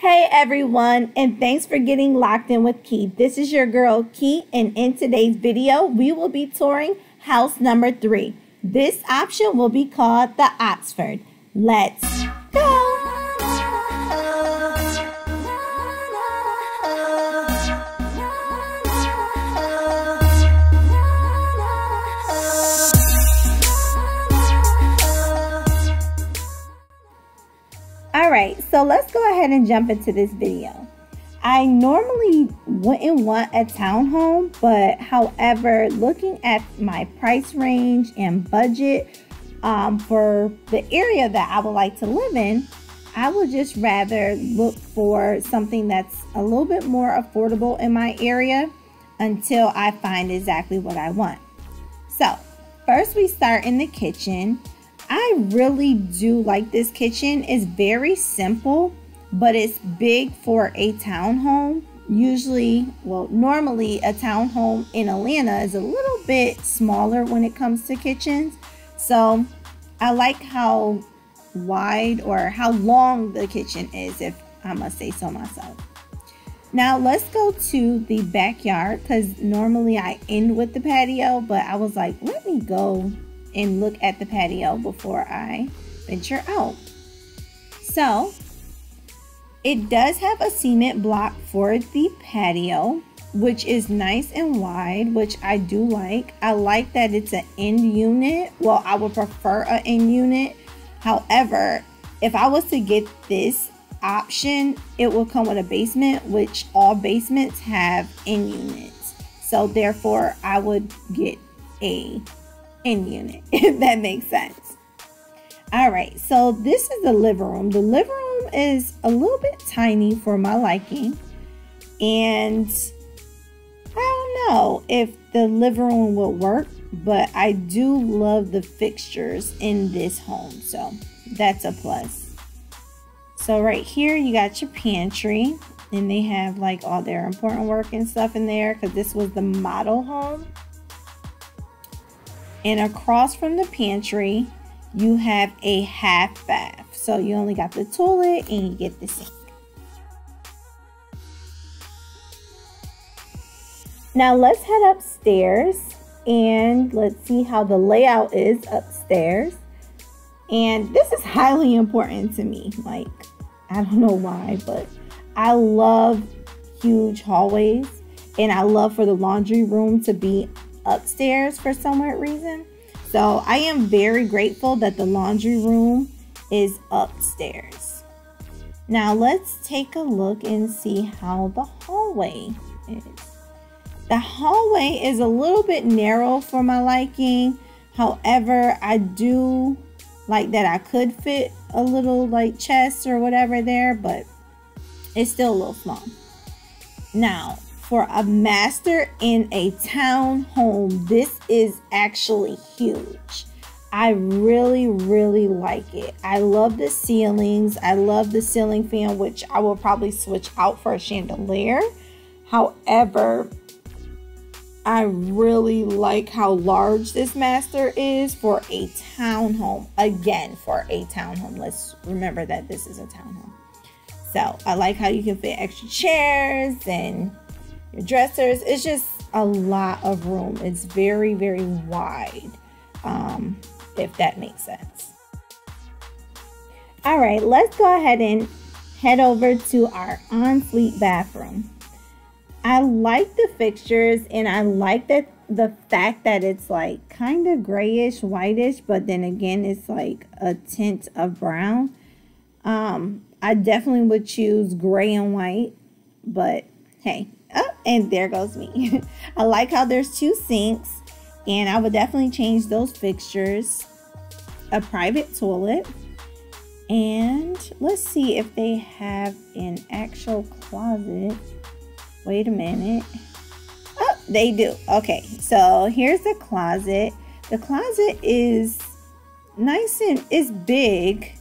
Hey everyone, and thanks for getting locked in with Key. This is your girl Key, and in today's video, we will be touring house number 3. This option will be called the Oxford. Let's go! Alright, so let's go ahead and jump into this video. I normally wouldn't want a townhome, but however, looking at my price range and budget for the area that I would like to live in, I would just rather look for something that's a little bit more affordable in my area until I find exactly what I want. So, first we start in the kitchen. I really do like this kitchen. It's very simple, but it's big for a townhome. Normally a townhome in Atlanta is a little bit smaller when it comes to kitchens. So I like how wide or how long the kitchen is, if I must say so myself. Now let's go to the backyard, because normally I end with the patio, but I was like, let me go and look at the patio before I venture out. So it does have a cement block for the patio, which is nice and wide, which I do like. I like that it's an end unit. Well, I would prefer an end unit. However, if I was to get this option, it will come with a basement, which all basements have end units. So therefore, I would get a end unit, if that makes sense. All right, so this is the living room. The living room is a little bit tiny for my liking, and I don't know if the living room would work, but I do love the fixtures in this home, so that's a plus. So right here you got your pantry, and they have like all their important work and stuff in there, because this was the model home. And across from the pantry, you have a half bath. So you only got the toilet and you get the sink. Now let's head upstairs and let's see how the layout is upstairs. And this is highly important to me. Like, I don't know why, but I love huge hallways, and I love for the laundry room to be upstairs for some weird reason. So I am very grateful that the laundry room is upstairs. Now let's take a look and see how the hallway is. The hallway is a little bit narrow for my liking. However, I do like that I could fit a little like chest or whatever there, but it's still a little small. Now, for a master in a town home, this is actually huge. I really like it. I love the ceilings. I love the ceiling fan, which I will probably switch out for a chandelier. However, I really like how large this master is for a townhome. Again, for a townhome. Let's remember that this is a townhome. So I like how you can fit extra chairs and your dressers. It's just a lot of room. It's very wide, if that makes sense. All right, let's go ahead and head over to our ensuite bathroom. I like the fixtures, and I like that the fact that it's like kind of grayish whitish, but then again it's like a tint of brown. I definitely would choose gray and white, but hey. Oh, and there goes me. I like how there's 2 sinks, and I would definitely change those fixtures. A private toilet, and let's see if they have an actual closet. Wait a minute. Oh, they do. Okay, so here's the closet. The closet is nice and it's big,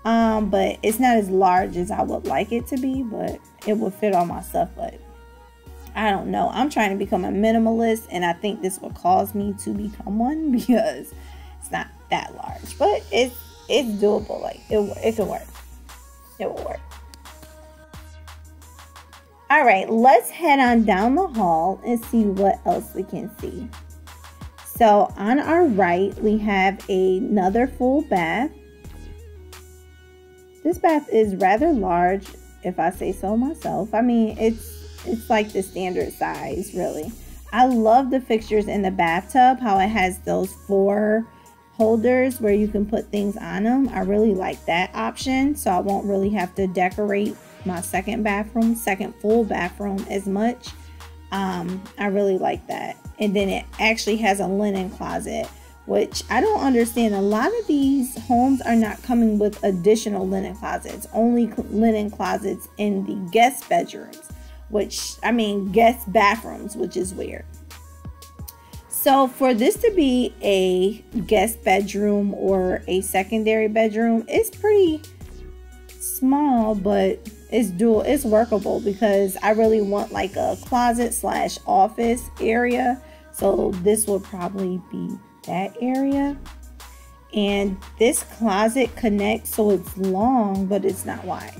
but it's not as large as I would like it to be, but it will fit all my stuff. But I don't know. I'm trying to become a minimalist, and I think this will cause me to become one, because it's not that large, but it's doable. Like it can work. It will work. All right, let's head on down the hall and see what else we can see. So on our right, we have another full bath. This bath is rather large, if I say so myself. I mean, it's like the standard size, really. I love the fixtures in the bathtub, how it has those 4 holders where you can put things on them. I really like that option, so I won't really have to decorate my second full bathroom as much. I really like that. And then it actually has a linen closet, which I don't understand. A lot of these homes are not coming with additional linen closets, only linen closets in the guest bedrooms, guest bathrooms, which is weird. So for this to be a guest bedroom or a secondary bedroom, it's pretty small, but it's workable because I really want like a closet / office area. So this will probably be that area. And this closet connects, so it's long, but it's not wide.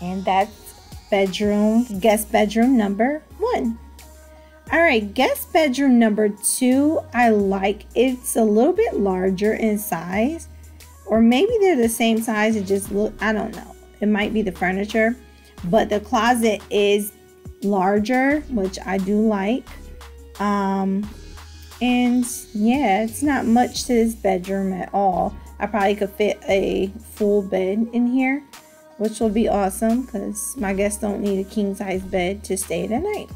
And that's guest bedroom number 1. All right, guest bedroom number 2, I like. It's a little bit larger in size, or maybe they're the same size. It just I don't know. It might be the furniture, but the closet is larger, which I do like. And yeah, it's not much to this bedroom at all. I probably could fit a full bed in here, which will be awesome because my guests don't need a king size bed to stay the night.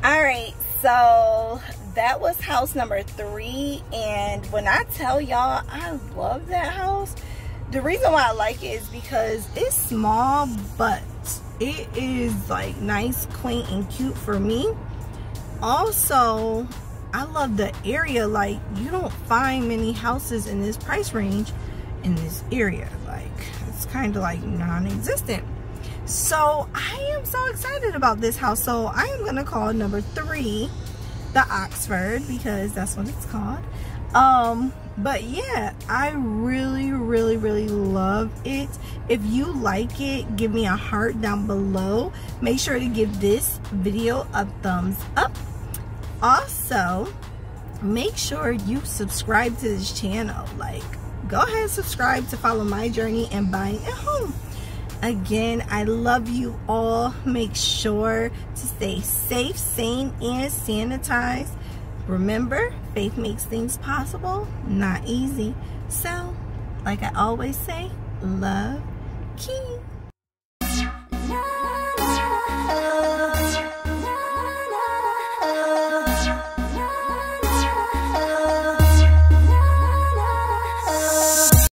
All right, so that was house number 3, and when I tell y'all I love that house, the reason why I like it is because it's small, but it is like nice, quaint, and cute for me. Also, I love the area. Like, you don't find many houses in this price range in this area. Like, it's kind of like non-existent. So I am so excited about this house. So I am gonna call number 3 the Oxford, because that's what it's called. But yeah, I really love it. If you like it, give me a heart down below. Make sure to give this video a thumbs up. Also, make sure you subscribe to this channel. Like, go ahead and subscribe to follow my journey in buying a home. Again, I love you all. Make sure to stay safe, sane, and sanitized. Remember, faith makes things possible, not easy. So, like I always say, love, King.